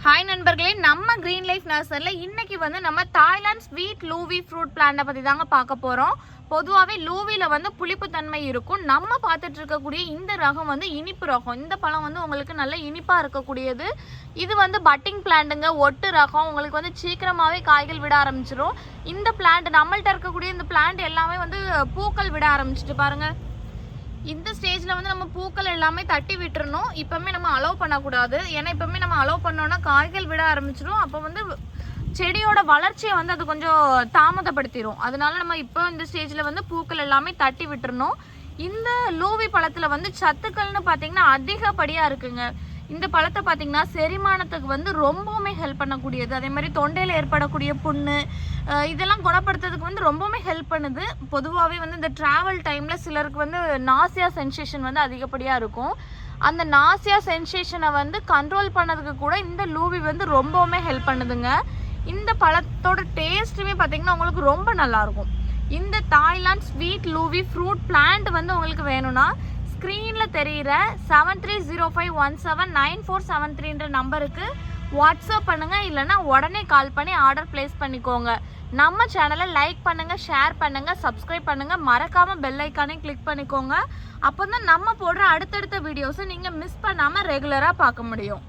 Hi நண்பர்களே, நம்ம green life நர்சரியில் இன்னைக்கு நம்ம தாய்லாந்து ஸ்வீட் லூவி ஃப்ரூட் பிளான்ட்டை பற்றி தாங்க பார்க்க போகிறோம். பொதுவாகவே லூவியில் புளிப்புத்தன்மை இருக்கும். நம்ம பார்த்துட்டு இருக்கக்கூடிய இந்த ரகம் இனிப்பு ரகம். இந்த பழம் உங்களுக்கு நல்ல இனிப்பாக இருக்கக்கூடியது. இது பட்டிங் பிளான்ட்டுங்க, ஒட்டு ரகம். உங்களுக்கு சீக்கிரமாகவே காய்கள் விட ஆரம்பிச்சிடும். இந்த பிளான்ட் நம்மள்ட்ட இருக்கக்கூடிய இந்த பிளான்ட் எல்லாமே பூக்கள் விட ஆரம்பிச்சிட்டு பாருங்கள். இந்த ஸ்டேஜில் நம்ம பூக்கள் எல்லாமே தட்டி விட்டுறணும். இப்போவுமே நம்ம அலோவ் பண்ணக்கூடாது. ஏன்னா இப்போவுமே நம்ம அலோவ் பண்ணோன்னா காய்கள் விட ஆரம்பிச்சிடும். அப்போ செடியோட வளர்ச்சியை அது கொஞ்சம் தாமதப்படுத்திடும். அதனால நம்ம இப்போ இந்த ஸ்டேஜில் பூக்கள் எல்லாமே தட்டி விட்டுறணும். இந்த லூவி பழத்தில் சத்துக்கள்னு பார்த்தீங்கன்னா அதிகப்படியாக இருக்குங்க. இந்த பழத்தை பார்த்தீங்கன்னா செரிமானத்துக்கு ரொம்பவுமே ஹெல்ப் பண்ணக்கூடியது. அதே மாதிரி தொண்டையில் ஏற்படக்கூடிய புண்ணு இதெல்லாம் குணப்படுத்துறதுக்கு ரொம்பவுமே ஹெல்ப் பண்ணுது. பொதுவாகவே இந்த ட்ராவல் டைமில் சிலருக்கு நாசியா சென்சேஷன் அதிகப்படியாக இருக்கும். அந்த நாசியா சென்சேஷனை கண்ட்ரோல் பண்ணதுக்கு கூட இந்த லூவி ரொம்பவுமே ஹெல்ப் பண்ணுதுங்க. இந்த பழத்தோட டேஸ்ட்டுமே பார்த்தீங்கன்னா உங்களுக்கு ரொம்ப நல்லாயிருக்கும். இந்த தாய்லாந்து ஸ்வீட் லூவி ஃப்ரூட் பிளான்ட் உங்களுக்கு வேணும்னா ஸ்க்ரீனில் தெரிகிற 7305179473 நம்பருக்கு வாட்ஸ்அப் பண்ணுங்கள். இல்லைனா உடனே கால் பண்ணி ஆர்டர் ப்ளேஸ் பண்ணிக்கோங்க. நம்ம சேனலை லைக் பண்ணுங்கள், ஷேர் பண்ணுங்கள், சப்ஸ்கிரைப் பண்ணுங்கள். மறக்காமல் பெல் ஐக்கானே கிளிக் பண்ணிக்கோங்க. அப்போ தான் நம்ம போடுற அடுத்தடுத்த வீடியோஸை நீங்கள் மிஸ் பண்ணாமல் ரெகுலராக பார்க்க முடியும்.